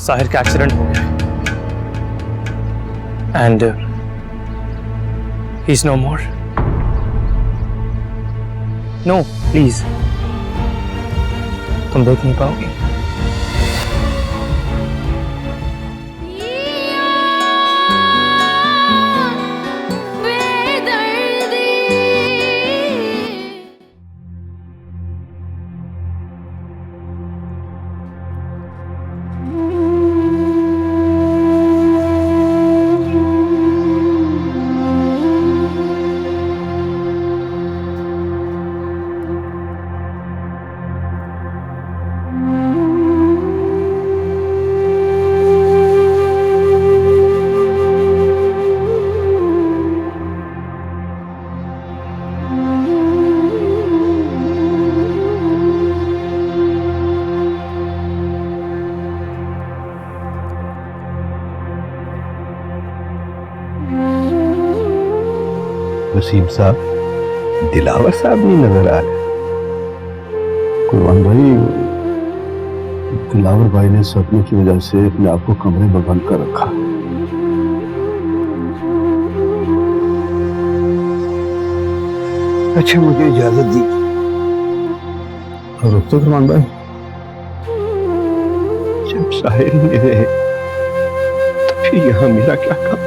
साहिर का एक्सीडेंट हो गया and he is no more. No please, तुम देख नहीं पाओगे। वसीम साहब, दिलावर साहब नहीं नजर आ रहे। कुर्बान भाई, दिलावर भाई ने सपने की वजह से अपने आप को कमरे में बंद कर रखा। अच्छा, मुझे इजाजत दी। रुकते कुर्बान भाई। जब साहिर नहीं रहे तो फिर यहाँ मेरा क्या काम?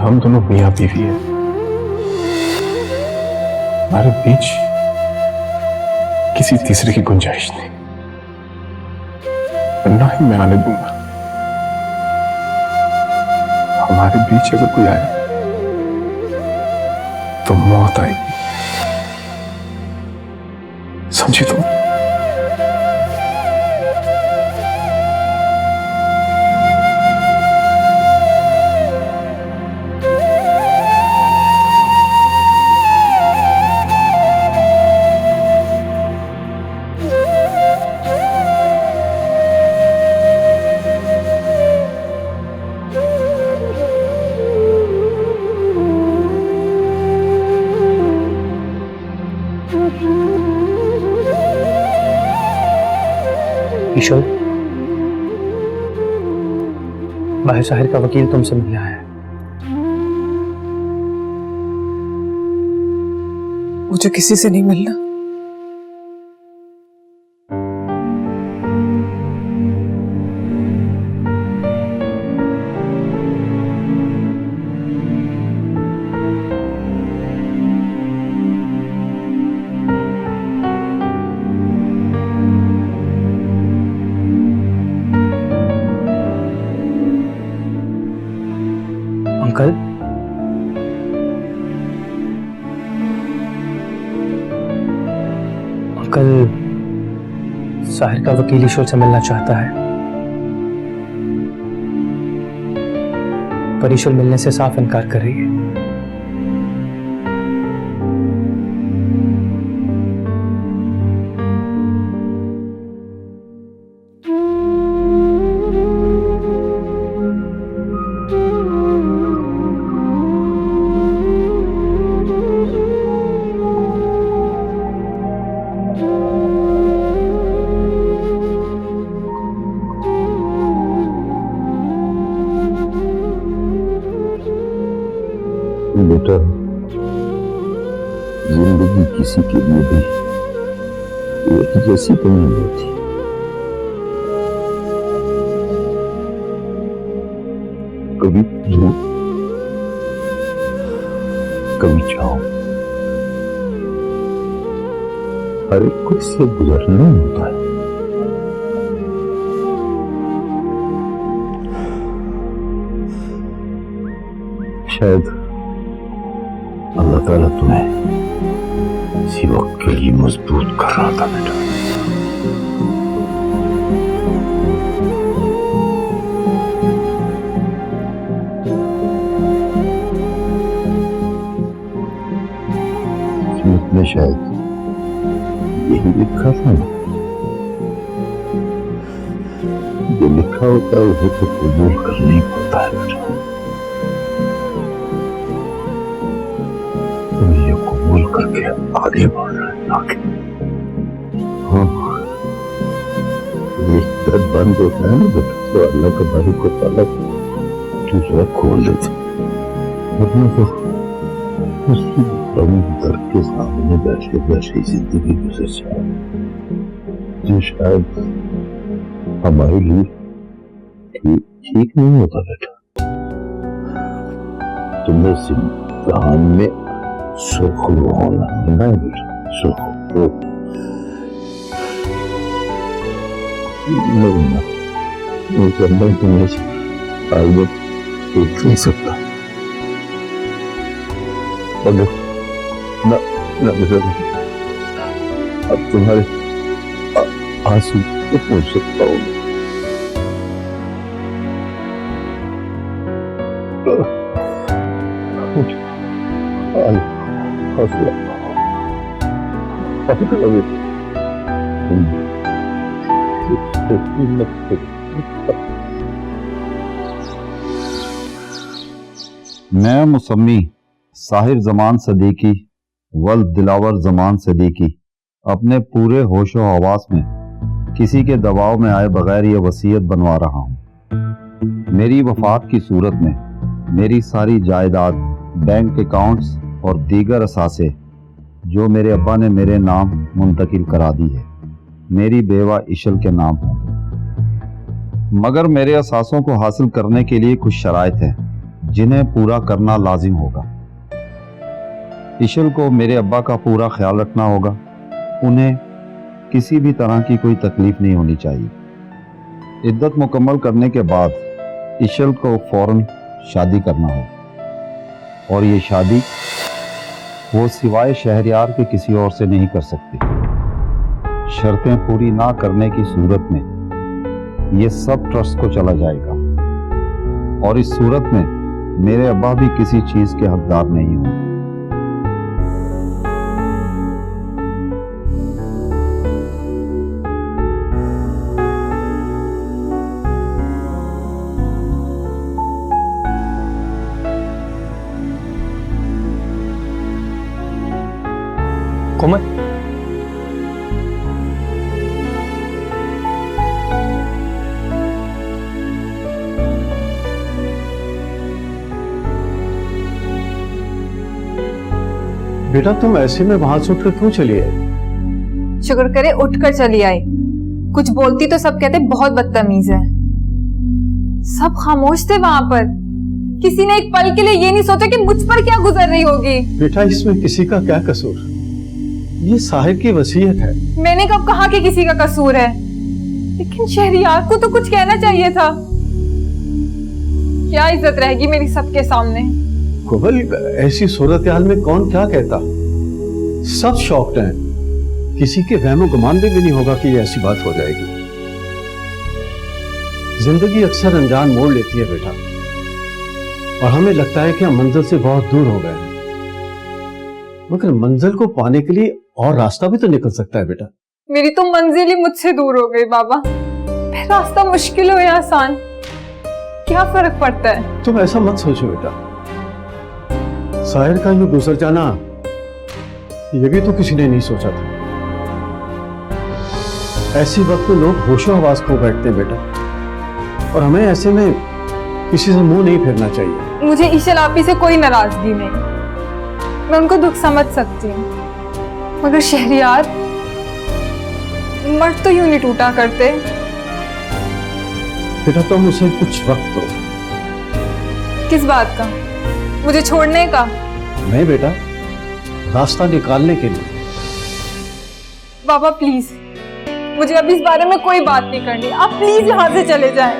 हम दोनों मियां बीवी हैं, हमारे बीच किसी तीसरे की गुंजाइश नहीं, ना ही मैं आने दूंगा। हमारे बीच अगर कोई आए तो मौत आएगी, समझी तुम? किशोर, बाहर साहिर का वकील तुमसे मिलने आया है। मुझे किसी से नहीं मिलना। अंकल, अंकल, साहिर का वकील ईश्वर से मिलना चाहता है, पर ईश्वर मिलने से साफ इनकार कर रही है। बेटा, जिंदगी किसी के लिए भी एक जैसी तो नहीं होती। कभी झूठ, कभी चाहो, हर एक को इससे गुजरना होता है। शायद अल्लाह ताला तुम्हें इसी वक्त के लिए मजबूत कर रहा था बेटा। शायद यही लिखा था ना। जो लिखा होता है उसे तो कबूल करना ही पड़ता है बेटा। तुम ये कबूल करके आगे बढ़ रहे हैं आगे। हाँ, एक दर बंद होता है ना बेटा तो अल्लाह का बारी को ताला दूसरा खोल देता, वरना तो उसी बंद दर के सामने बैठे बैठे जिंदगी गुजर जाए, जो शायद हमारे लिए ठीक नहीं होता बेटा। तुम्हें इम्तिहान में सुरखरू होना है बेटा, सुरखरू। मैं तुम्हें हाल में देख नहीं सकता, मगर अब तुम्हारे आंसू तो पहुंच सकता हूँ। मैं मुसम्मी साहिर जमान सदीकी वल दिलावर जमान सदीकी अपने पूरे होशो हवास में किसी के दबाव में आए बगैर ये वसीयत बनवा रहा हूँ। मेरी वफात की सूरत में मेरी सारी जायदाद, बैंक अकाउंट्स और दीगर असासे जो मेरे अब्बा ने मेरे नाम मुंतकिल करा दी है, मेरी बेवा इशल के नाम है। मगर मेरे असासों को हासिल करने के लिए कुछ शराइत हैं जिन्हें पूरा करना लाजिम होगा। इशल को मेरे अब्बा का पूरा ख्याल रखना होगा। उन्हें किसी भी तरह की कोई तकलीफ नहीं होनी चाहिए। इद्दत मुकम्मल करने के बाद इशल को फौरन शादी करना होगा और ये शादी वो सिवाय शहरयार के किसी और से नहीं कर सकती। शर्तें पूरी ना करने की सूरत में ये सब ट्रस्ट को चला जाएगा और इस सूरत में मेरे अब्बा भी किसी चीज के हकदार नहीं होंगे। कोमल, बेटा तुम ऐसे में वहां से उठकर क्यों चली आई? शुक्र करे उठकर चली आई। कुछ बोलती तो सब कहते बहुत बदतमीज है। सब खामोश थे वहां पर। किसी ने एक पल के लिए ये नहीं सोचा कि मुझ पर क्या गुजर रही होगी। बेटा इसमें किसी का क्या कसूर? ये साहिर की वसीयत है। मैंने कब कहा कि किसी का कसूर है? लेकिन शहरियार को तो कुछ कहना चाहिए था। क्या इज्जत रहेगी मेरी सबके सामने? कोमल, ऐसी सूरत हाल में कौन क्या कहता? सब शॉक्ड हैं। किसी के वहमो गुमान भी नहीं होगा कि ये ऐसी बात हो जाएगी। जिंदगी अक्सर अनजान मोड़ लेती है बेटा, और हमें लगता है कि हम मंजिल से बहुत दूर हो गए हैं, मगर मंजिल को पाने के लिए और रास्ता भी तो निकल सकता है बेटा। मेरी तो मंजिल ही मुझसे दूर हो गई बाबा। फिर रास्ता मुश्किल हो या आसान, क्या फर्क पड़ता है? तुम ऐसा मत सोचो बेटा। साहिर का यूं गुजर जाना ये भी तो किसी ने नहीं सोचा था। ऐसी वक्त में लोग होशो हवास खो बैठते हैं बेटा, और हमें ऐसे में किसी से मुंह नहीं फेरना चाहिए। मुझे इशल आपी से कोई नाराजगी नहीं, मैं उनको दुख समझ सकती हूँ, मगर शहरियार मर्द तो यूं नहीं टूटा करते। बेटा तुम उसे कुछ वक्त दो। किस बात का? मुझे छोड़ने का? नहीं बेटा, रास्ता निकालने के लिए। बाबा प्लीज, मुझे अब इस बारे में कोई बात नहीं करनी। आप प्लीज यहाँ से चले जाएं।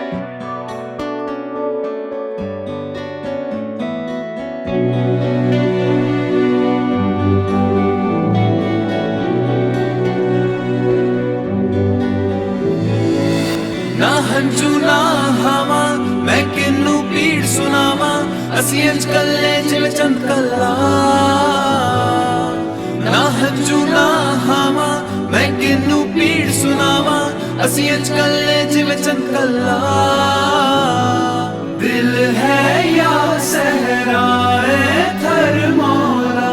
ना हंजू ना हवा मैं किन्नू पीड़ सुनावा असी अजकल चल चंद कला ना चुना हावा मैं किन्नू पीड़ सुनावा असी अजकल जिवें चंकला दिल है या सहराए थर मौला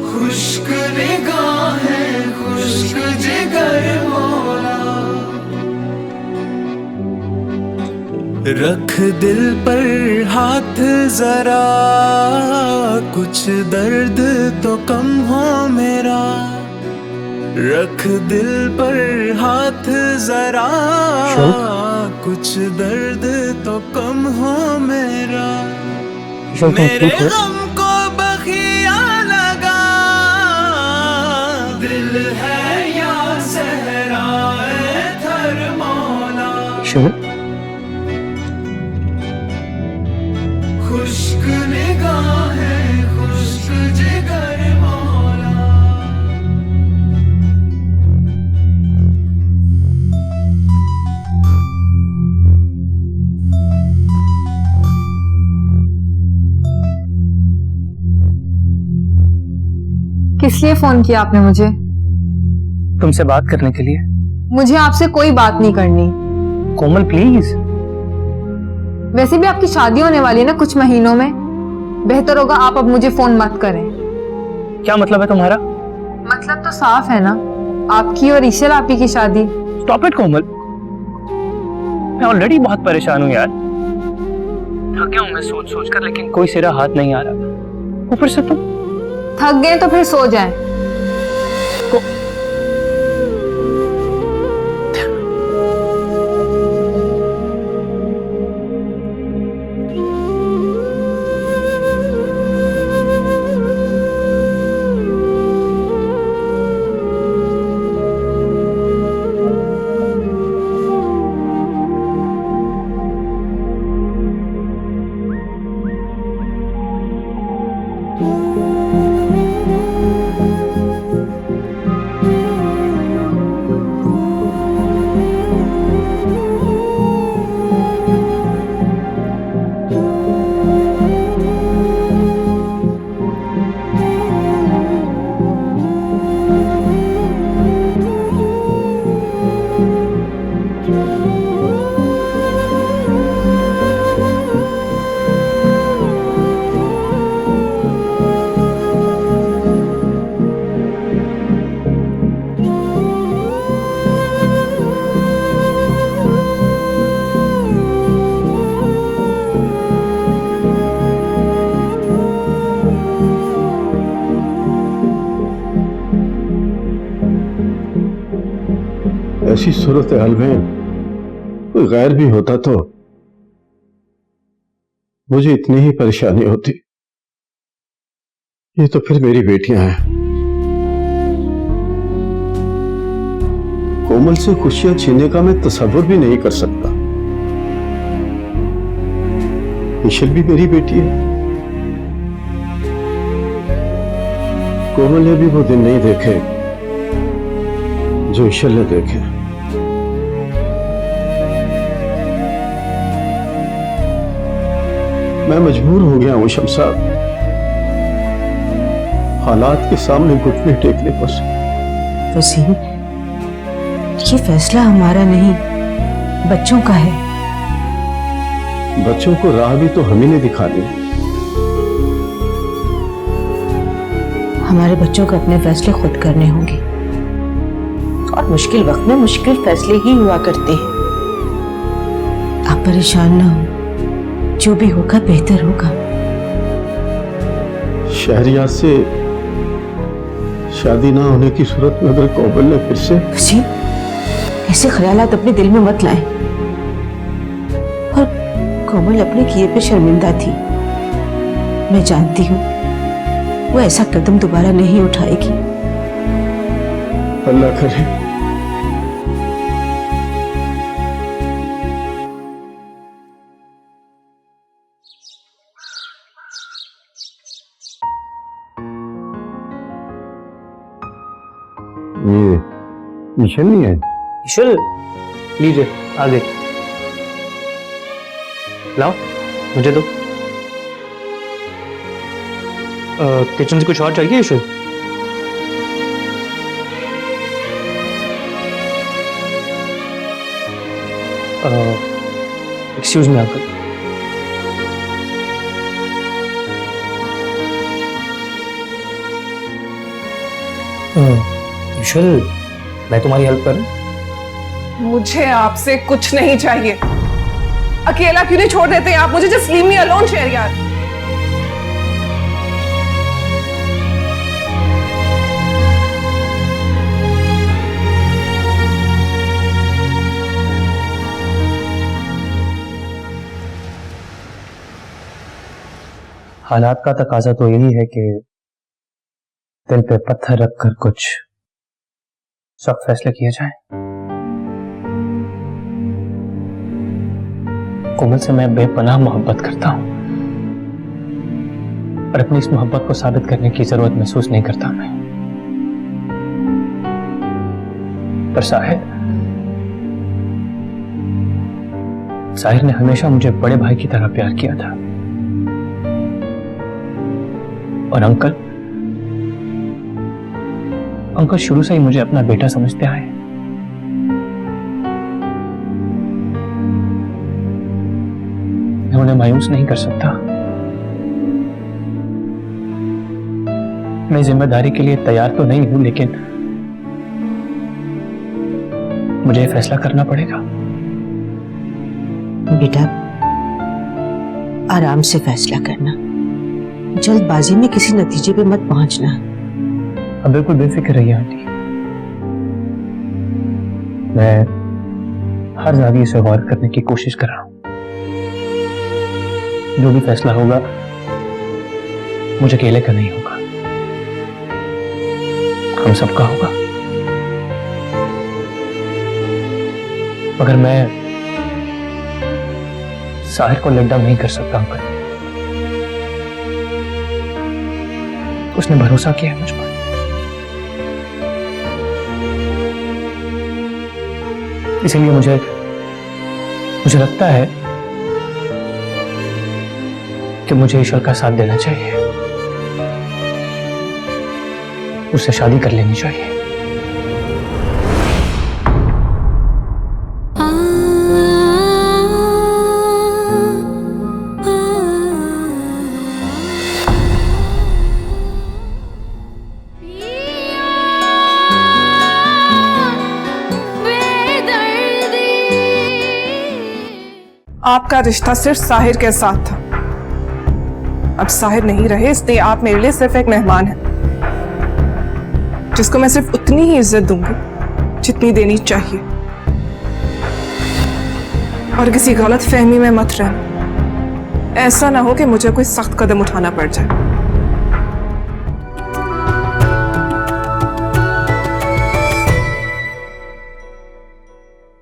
खुश्क निगाहें खुश्क जिगर मौला रख दिल पर हाथ जरा कुछ दर्द तो कम हो मेरा रख दिल पर हाथ जरा कुछ दर्द तो कम हो मेरा मेरे गम को बखिया लगा दिल है या सहराए थर मौला खुश्क निगाहें खुश्क जिगर मौला किस लिए फोन किया आपने मुझे? तुमसे बात करने के लिए। मुझे आपसे कोई बात नहीं करनी। कोमल प्लीज। वैसे भी आपकी शादी होने वाली है ना कुछ महीनों में, बेहतर होगा आप अब मुझे फोन मत करें। क्या मतलब है तुम्हारा? मतलब तो साफ है ना, आपकी और ईशल आपी की शादी। स्टॉप इट कोमल, मैं ऑलरेडी बहुत परेशान हूँ यार। थक गया हूँ मैं सोच सोच कर, लेकिन कोई सिरा हाथ नहीं आ रहा। ऊपर से तुम थक गए तो फिर सो जाएं। ऐसी सूरत हाल में कोई गैर भी होता तो मुझे इतनी ही परेशानी होती। ये तो फिर मेरी बेटियां हैं। कोमल से खुशियां छीनने का मैं तसव्वुर भी नहीं कर सकता। ईशल भी मेरी बेटी है। कोमल ने भी वो दिन नहीं देखे जो ईशल ने देखे। मैं मजबूर हो गया हूं शमसाद, हालात के सामने घुटने टेकने पर। वसीम, ये फैसला हमारा नहीं, बच्चों का है। बच्चों को राह भी तो हम ही ने दिखानी है। हमारे बच्चों को अपने फैसले खुद करने होंगे, और मुश्किल वक्त में मुश्किल फैसले ही हुआ करते हैं। आप परेशान ना हो, जो भी होगा बेहतर होगा। शहरियार से शादी ना होने की सूरत में अगर कोमल ने फिर से वसीम, ऐसे ख्यालात अपने दिल में मत लाएं। और कोमल अपने किए पे शर्मिंदा थी, मैं जानती हूँ वो ऐसा कदम दोबारा नहीं उठाएगी। अल्लाह करे ये ईशल नहीं है। ईशल, लीजिए आगे लाओ, मुझे दो। किचन से कुछ और चाहिए issue? Excuse me uncle. We shall, मैं तुम्हारी हेल्प करूं? मुझे आपसे कुछ नहीं चाहिए। अकेला क्यों नहीं छोड़ देते आप मुझे? Just leave me alone Shahryar. हालात का तकाजा तो यही है कि दिल पे पत्थर रखकर कुछ सख्त फैसले किए जाएं। कोमल से मैं बेपनाह मोहब्बत करता हूं और अपनी इस मोहब्बत को साबित करने की जरूरत महसूस नहीं करता मैं। पर साहिर ने हमेशा मुझे बड़े भाई की तरह प्यार किया था और अंकल शुरू से ही मुझे अपना बेटा समझते आए। मैं उन्हें मायूस नहीं कर सकता। मैं जिम्मेदारी के लिए तैयार तो नहीं हूं, लेकिन मुझे यह फैसला करना पड़ेगा। बेटा, आराम से फैसला करना, जल्दबाजी में किसी नतीजे पे मत पहुंचना। अब बिल्कुल बेफिक्र रहिए आंटी। मैं हर जाविये से गौर करने की कोशिश कर रहा हूं। जो भी फैसला होगा मुझे अकेले का नहीं होगा, हम सबका होगा। मगर मैं साहिर को लेट डाउन नहीं कर सकता अंकल। उसने भरोसा किया है मुझ पर। इसीलिए मुझे लगता है कि मुझे ईश्वर का साथ देना चाहिए, उससे शादी कर लेनी चाहिए। आपका रिश्ता सिर्फ साहिर के साथ था। अब साहिर नहीं रहे, इसलिए आप मेरे लिए सिर्फ एक मेहमान हैं, जिसको मैं सिर्फ उतनी ही इज्जत दूंगी जितनी देनी चाहिए। और किसी गलत फहमी में मत रहना, ऐसा ना हो कि मुझे कोई सख्त कदम उठाना पड़ जाए।